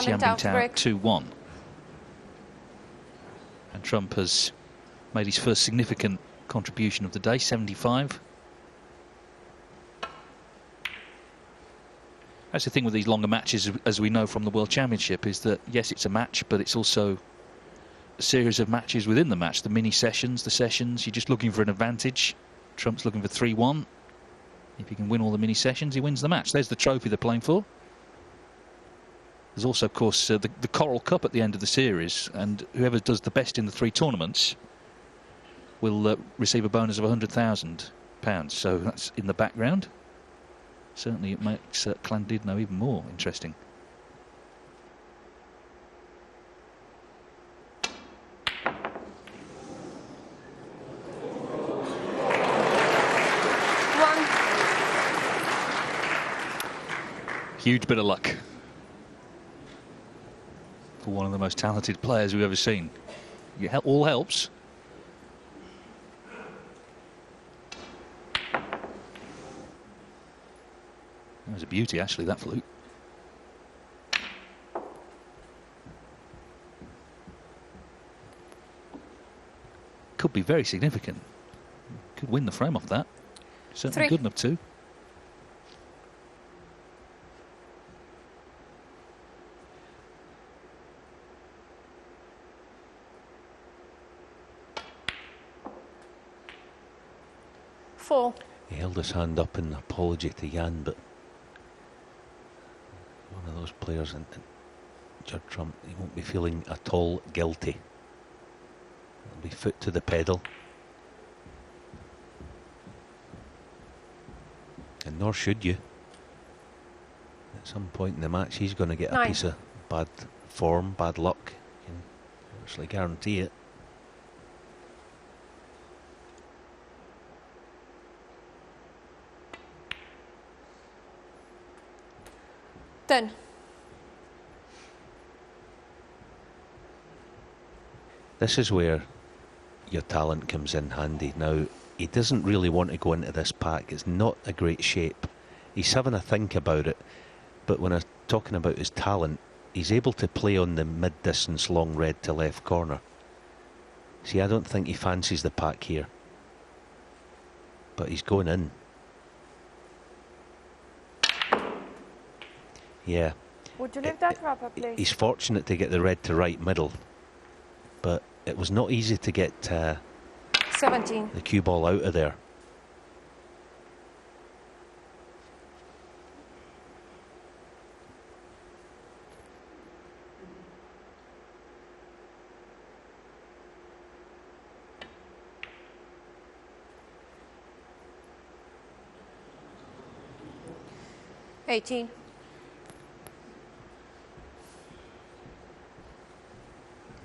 Bingtao 2-1. And Trump has made his first significant contribution of the day, 75. That's the thing with these longer matches, as we know from the World Championship, is that, yes, it's a match, but it's also a series of matches within the match. The mini sessions, the sessions, you're just looking for an advantage. Trump's looking for 3-1. If he can win all the mini sessions, he wins the match. There's the trophy they're playing for. There's also, of course, the Coral Cup at the end of the series, and whoever does the best in the 3 tournaments will receive a bonus of £100,000. So that's in the background. Certainly it makes Llandudno even more interesting. Huge bit of luck for one of the most talented players we've ever seen. It all helps. That was a beauty, actually, that flute. Could be very significant. Could win the frame off that. Certainly good enough to. He held his hand up in apology to Jan, but one of those players, and Judd Trump, he won't be feeling at all guilty. He'll be foot to the pedal. And nor should you. At some point in the match, he's going to get a piece of bad form, bad luck. You can actually guarantee it. Done. This is where your talent comes in handy. Now, he doesn't really want to go into this pack. It's not a great shape. He's having a think about it, but when I'm talking about his talent, he's able to play on the mid-distance long red to left corner. See, I don't think he fancies the pack here, but he's going in. Yeah. Would you leave that wrapper, please? He's fortunate to get the red to right middle, but it was not easy to get 17. the cue ball out of there.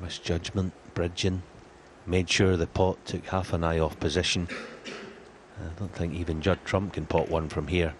Misjudgment, bridging, made sure the pot took half an eye off position. I don't think even Judd Trump can pot one from here.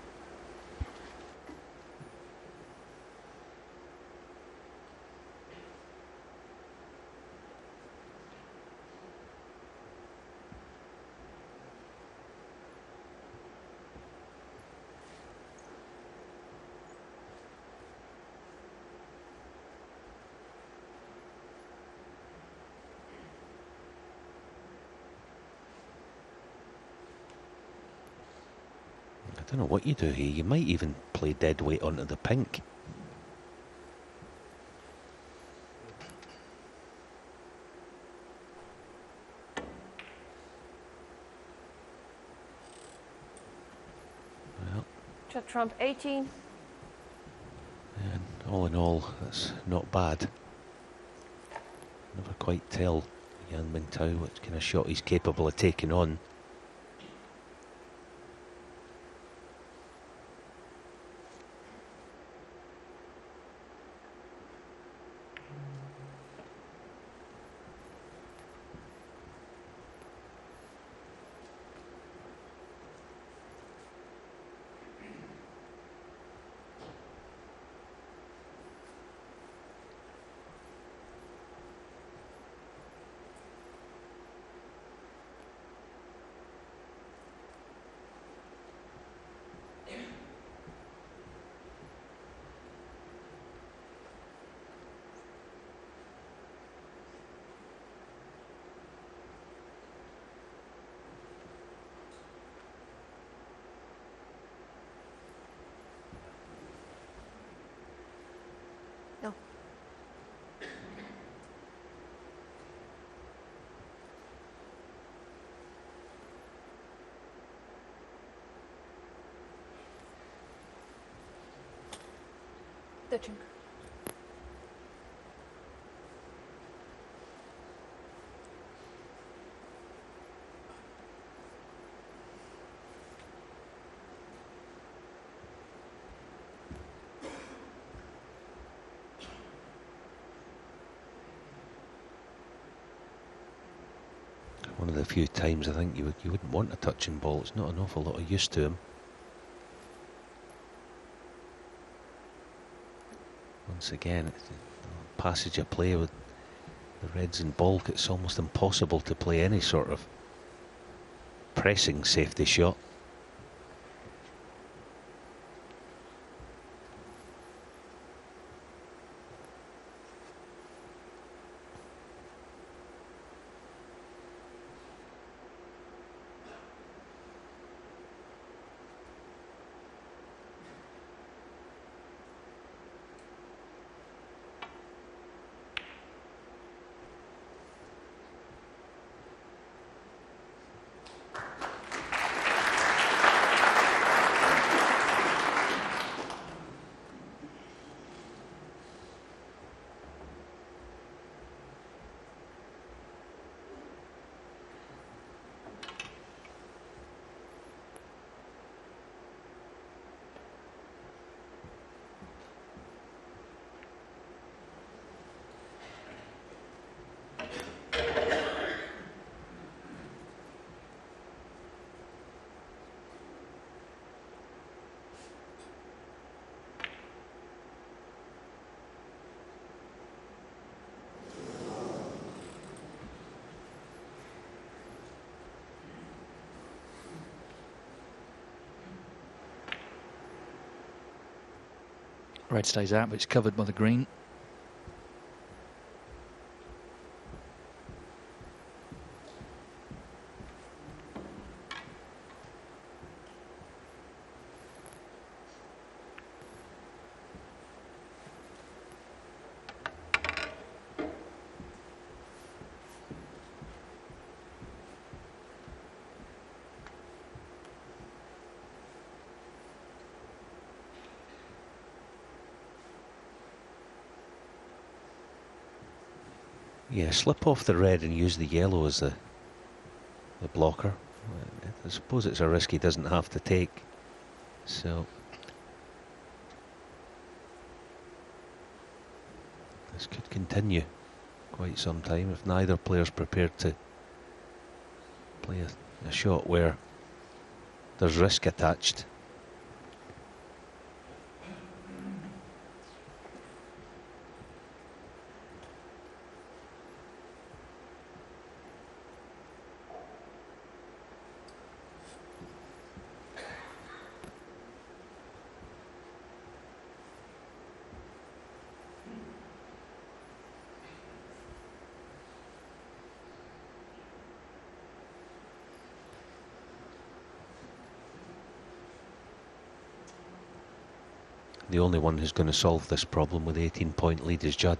I don't know what you do here. You might even play dead weight onto the pink. Well, Judd Trump 18. And all in all, that's not bad. Never quite tell Jan Bingtao what kind of shot he's capable of taking on. No. Touching. One of the few times I think you wouldn't want a touching ball. It's not an awful lot of use to him. Once again, it's a passage of play with the Reds in bulk. It's almost impossible to play any sort of pressing safety shot. Red stays out, but it's covered by the green. Yeah, slip off the red and use the yellow as the blocker. I suppose it's a risk he doesn't have to take. So this could continue quite some time if neither player's prepared to play a shot where there's risk attached. The only one who's going to solve this problem with 18-point lead is Judd.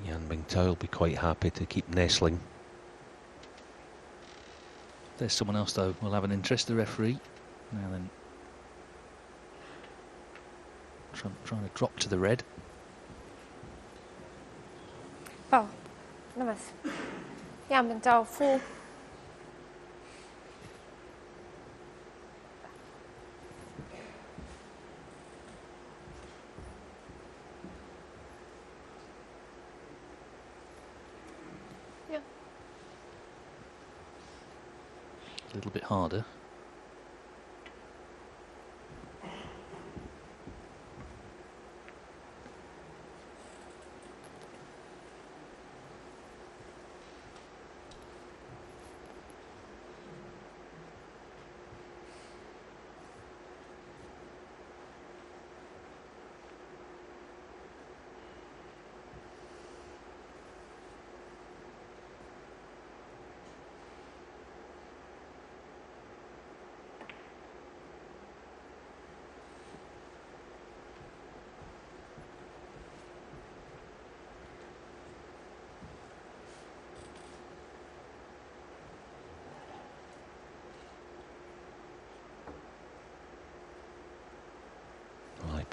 Bingtao will be quite happy to keep nestling. There's someone else though will have an interest, the referee. Now then, trying to drop to the red. Foul. No miss. Bingtao, 4. A little bit harder.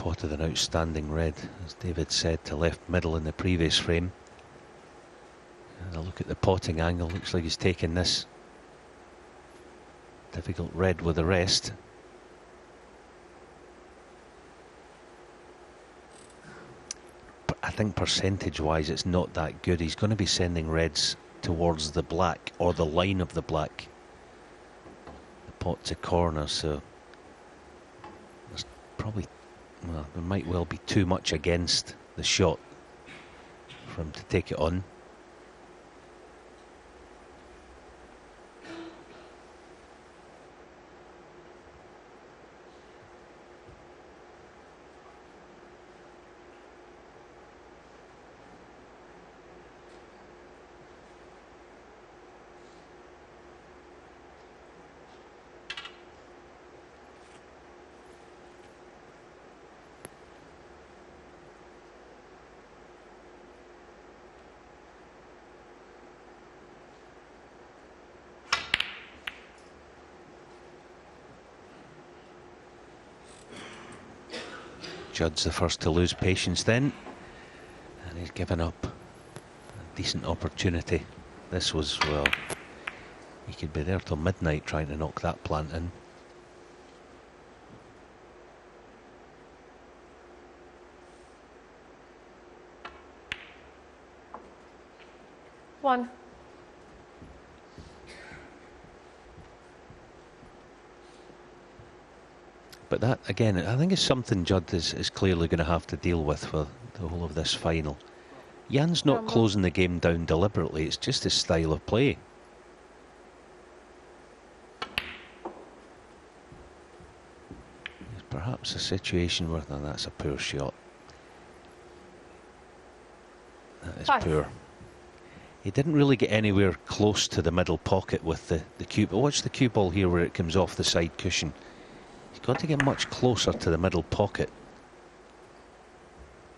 Spotted an outstanding red, as David said, to left middle in the previous frame. And a look at the potting angle, looks like he's taken this difficult red with the rest. But I think percentage-wise it's not that good. He's going to be sending reds towards the black, or the line of the black. The pot's a corner, so there's probably, well, there might well be too much against the shot for him to take it on. Judd's the first to lose patience then, and he's given up a decent opportunity. This was, well, he could be there till midnight trying to knock that plant in. One. But that, again, I think is something Judd is clearly going to have to deal with for the whole of this final. Jan's not closing the game down deliberately, it's just his style of play. It's perhaps a situation where, no, that's a poor shot. That is poor. He didn't really get anywhere close to the middle pocket with the cue. But watch the cue ball here where it comes off the side cushion. He's got to get much closer to the middle pocket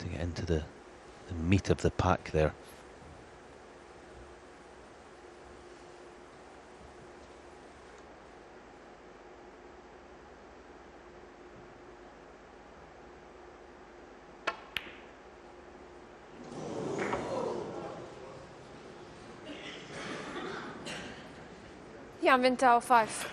to get into the meat of the pack there. Yeah, Bingtao 5.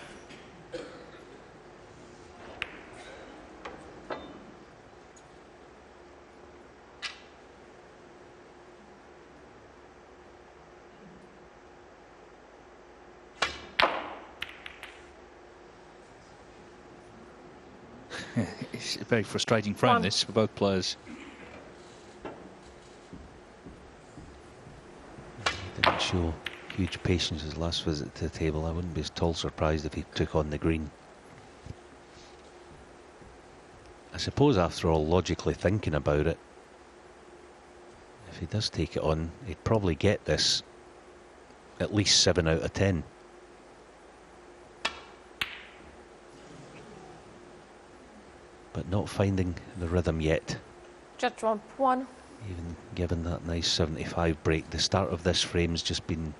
It's a very frustrating frame, this, for both players. He didn't show huge patience his last visit to the table. I wouldn't be at all surprised if he took on the green. I suppose, after all, logically thinking about it, if he does take it on, he'd probably get this at least 7 out of 10. But not finding the rhythm yet. Just 1. Even given that nice 75 break, the start of this frame's just been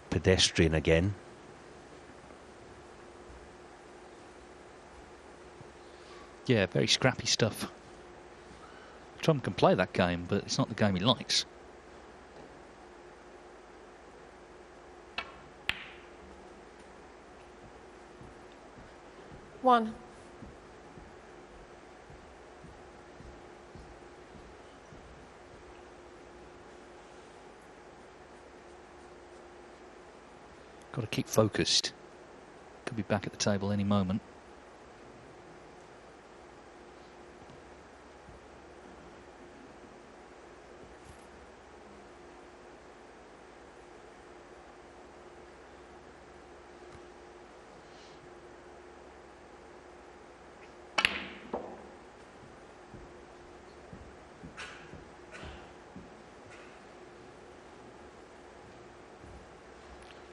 pedestrian again. Yeah, very scrappy stuff. Trump can play that game, but it's not the game he likes. One. Got to keep focused. Could be back at the table any moment.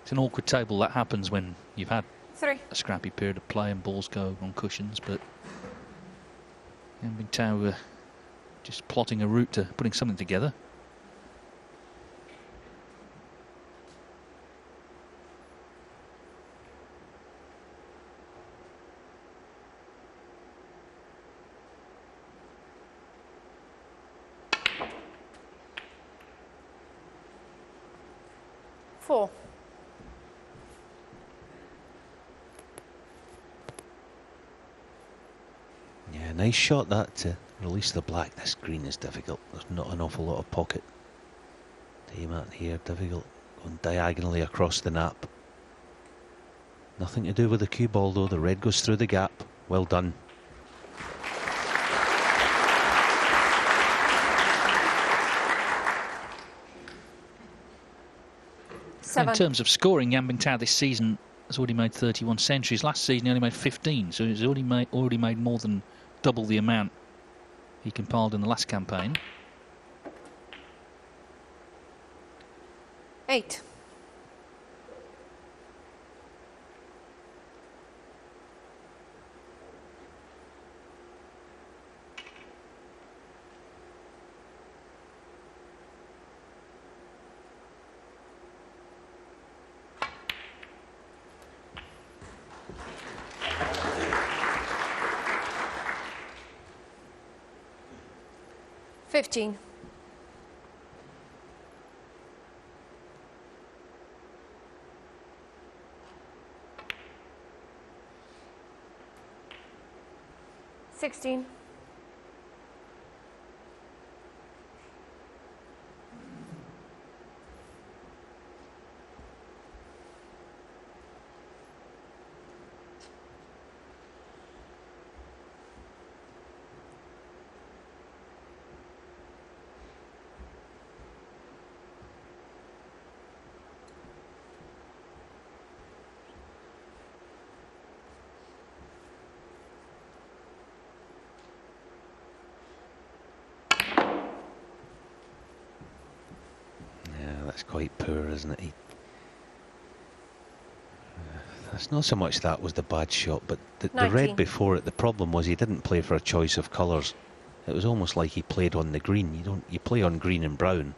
It's an awkward table. That happens when you've had 3. a scrappy period of play and balls go on cushions, but Bingtao just plotting a route to putting something together. Four. Yeah, nice shot that to release the black. This green is difficult. There's not an awful lot of pocket to aim at here. Difficult. Going diagonally across the nap. Nothing to do with the cue ball though. The red goes through the gap. Well done. Seven. In terms of scoring, Bingtao this season has already made 31 centuries. Last season he only made 15, so he's already made more than double the amount he compiled in the last campaign. 8. $15. $16. That's quite poor, isn't it? It's not so much that was the bad shot, but the 19. red before it, the problem was he didn't play for a choice of colours. It was almost like he played on the green. You play on green and brown.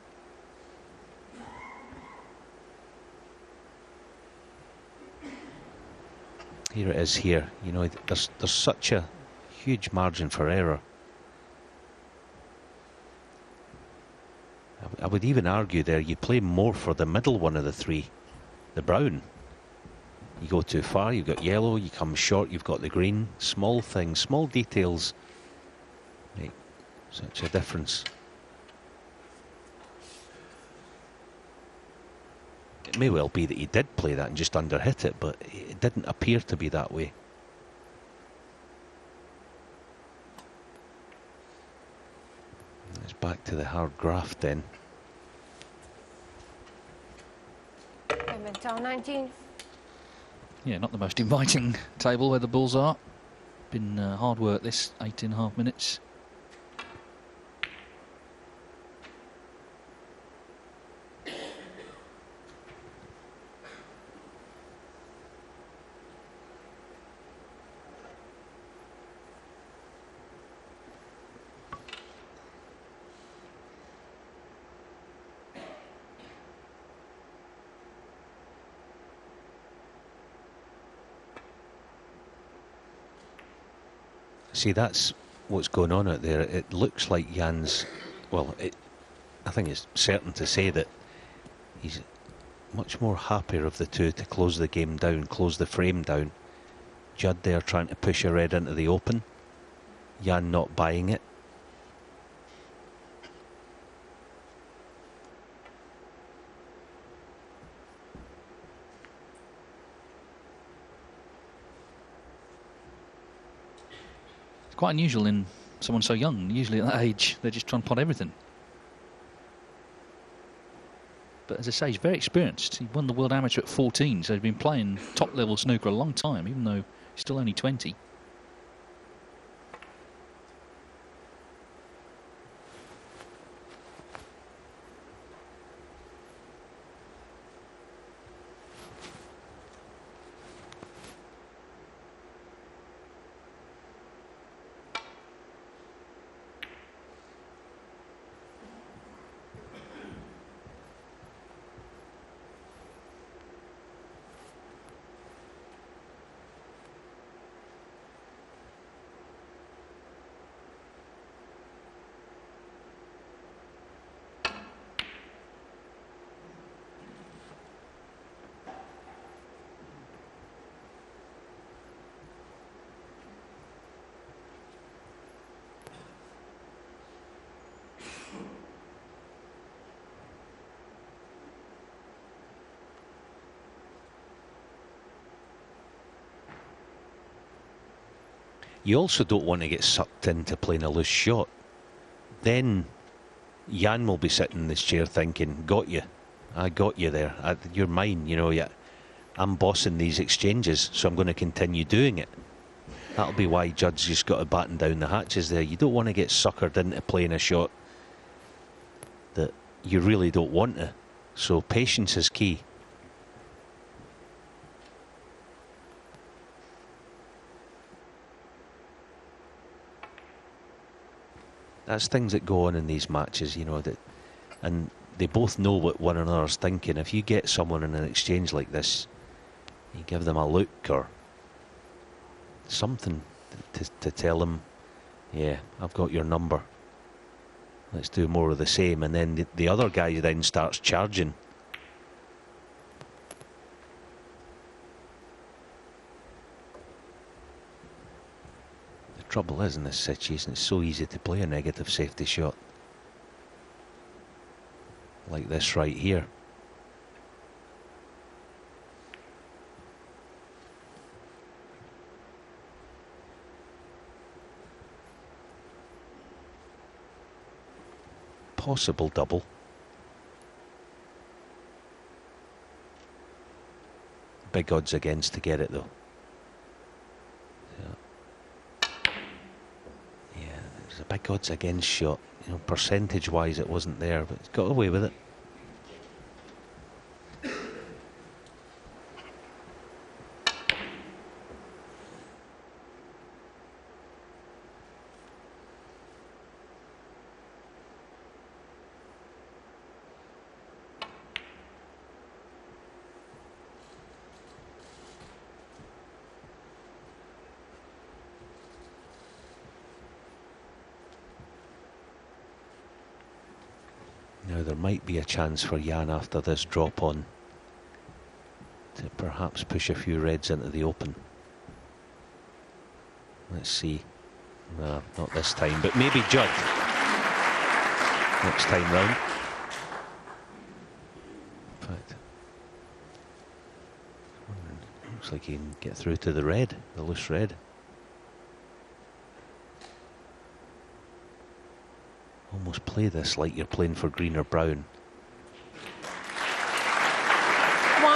Here it is here. You know, there's such a huge margin for error. I would even argue there you play more for the middle one of the three, the brown. You go too far, you've got yellow, you come short, you've got the green. Small things, small details make such a difference. It may well be that he did play that and just underhit it, but it didn't appear to be that way. It's back to the hard graft then. Bingtao 19. Yeah, not the most inviting table where the balls are. Been hard work this 8.5 minutes. See, that's what's going on out there. It looks like Jan's, well, I think it's certain to say that he's much more happier of the two to close the game down, close the frame down. Judd there trying to push a red into the open. Jan not buying it. It's quite unusual in someone so young. Usually at that age, they're just trying to pot everything. But as I say, he's very experienced. He won the World Amateur at 14, so he's been playing top-level snooker a long time, even though he's still only 20. You also don't want to get sucked into playing a loose shot. Then Jan will be sitting in this chair thinking, got you. I got you there. You're mine, you know. Yeah, I'm bossing these exchanges, so I'm going to continue doing it. That'll be why Judd's just got to batten down the hatches there. You don't want to get suckered into playing a shot that you really don't want to. So patience is key. That's things that go on in these matches, you know, that, and they both know what one another's thinking. If you get someone in an exchange like this, you give them a look or something to tell them, yeah, I've got your number. Let's do more of the same. And then the other guy then starts charging. The trouble is, in this situation, it's so easy to play a negative safety shot. Like this right here. Possible double. Big odds against to get it though. Yeah, there's a big odds against shot. You know, percentage wise it wasn't there, but he's got away with it. Now there might be a chance for Jan after this drop on to perhaps push a few reds into the open. Let's see. No, not this time, but maybe Judd next time round. In fact, looks like he can get through to the red, the loose red. Almost play this like you're playing for green or brown.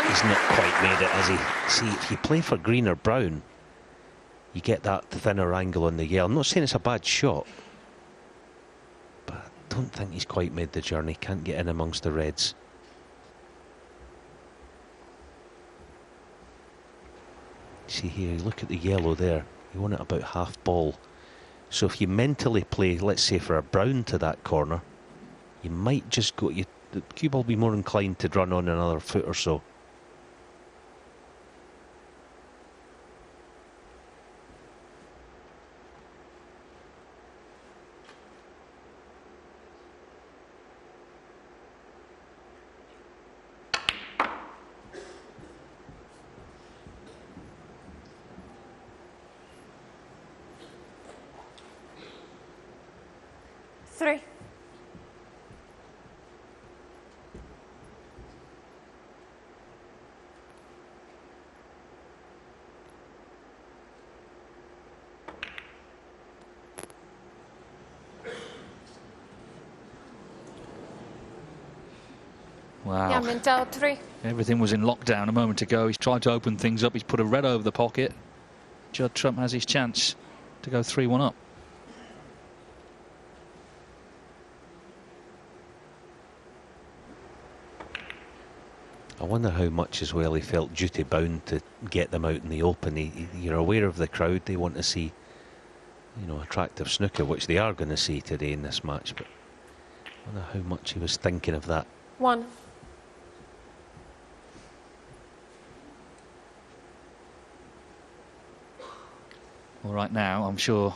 He's not quite made it, has he? See, if you play for green or brown, you get that thinner angle on the yellow. I'm not saying it's a bad shot, but I don't think he's quite made the journey. Can't get in amongst the reds. See here, look at the yellow there. You want it about half ball. So if you mentally play, let's say, for a brown to that corner, you might just go, the cue ball will be more inclined to run on another foot or so. Three. Wow. Yeah, Bingtao 3. Everything was in lockdown a moment ago. He's tried to open things up. He's put a red over the pocket. Judd Trump has his chance to go 3-1 up. I wonder how much as well he felt duty bound to get them out in the open. You're aware of the crowd. They want to see, you know, attractive snooker, which they are going to see today in this match. But I wonder how much he was thinking of that. 1. Well, right now, I'm sure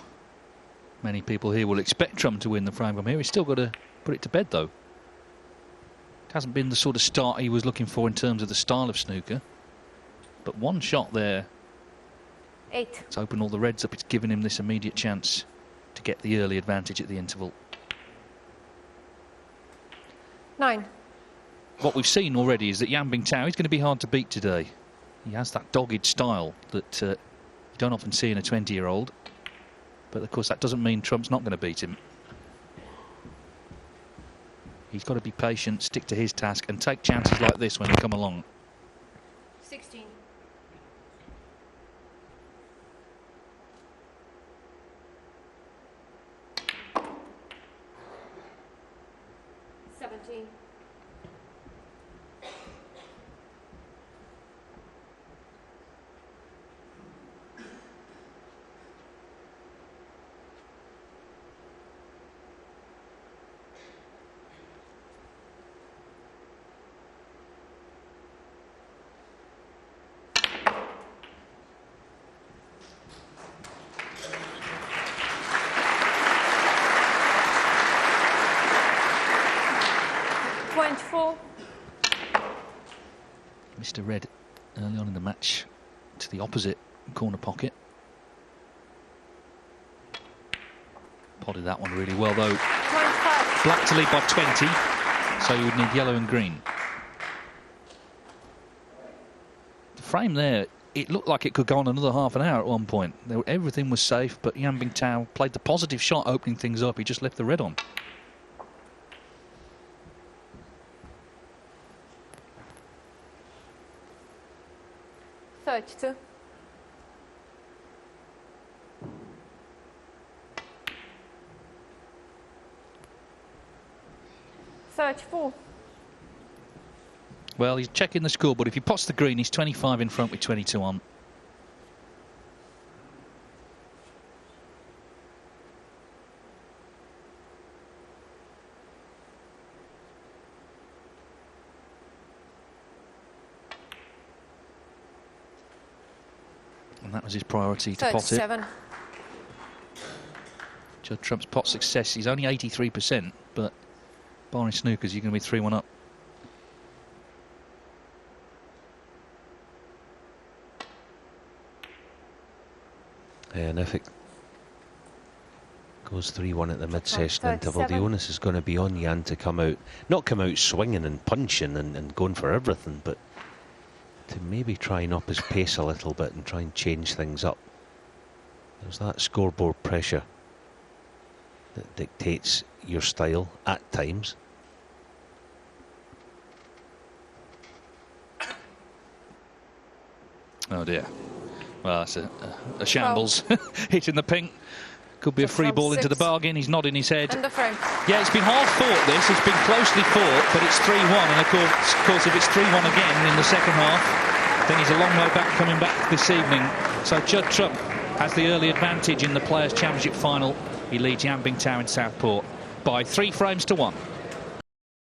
many people here will expect Trump to win the frame from here. He's still got to put it to bed, though. It hasn't been the sort of start he was looking for in terms of the style of snooker. But one shot there. 8. It's opened all the reds up. It's given him this immediate chance to get the early advantage at the interval. 9. What we've seen already is that Jan Bingtao is going to be hard to beat today. He has that dogged style that you don't often see in a 20-year-old. But of course that doesn't mean Trump's not going to beat him. He's got to be patient, stick to his task, and take chances like this when they come along. 16. 17. 24. Mr. Red early on in the match to the opposite corner pocket. Potted that one really well though. 25. Black to lead by 20, so you would need yellow and green. The frame there, it looked like it could go on another half an hour at one point. Everything was safe, but Yan Bingtao played the positive shot opening things up. He just left the red on. Thirty-two. 34. Well, he's checking the scoreboard. If he pots the green, he's 25 in front with 22 on. And that was his priority, to pot it. 37. Judd Trump's pot success, he's only 83%, but barring snookers, you're going to be 3-1 up. And if it goes 3-1 at the mid-session interval, the 37. onus is going to be on Yan to come out, not come out swinging and punching and going for everything, but to maybe try and up his pace a little bit and try and change things up. There's that scoreboard pressure that dictates your style at times. Oh dear. Well, that's a shambles. Hitting the pink. Could be a free ball into the bargain. He's nodding his head. And the frame. Yeah, it's been hard fought, this. It's been closely fought, but it's 3-1. And of course, if it's 3-1 again in the second half, then he's a long way back coming back this evening. So Judd Trump has the early advantage in the Players' Championship final. He leads Yan Bingtao in Southport by 3 frames to 1.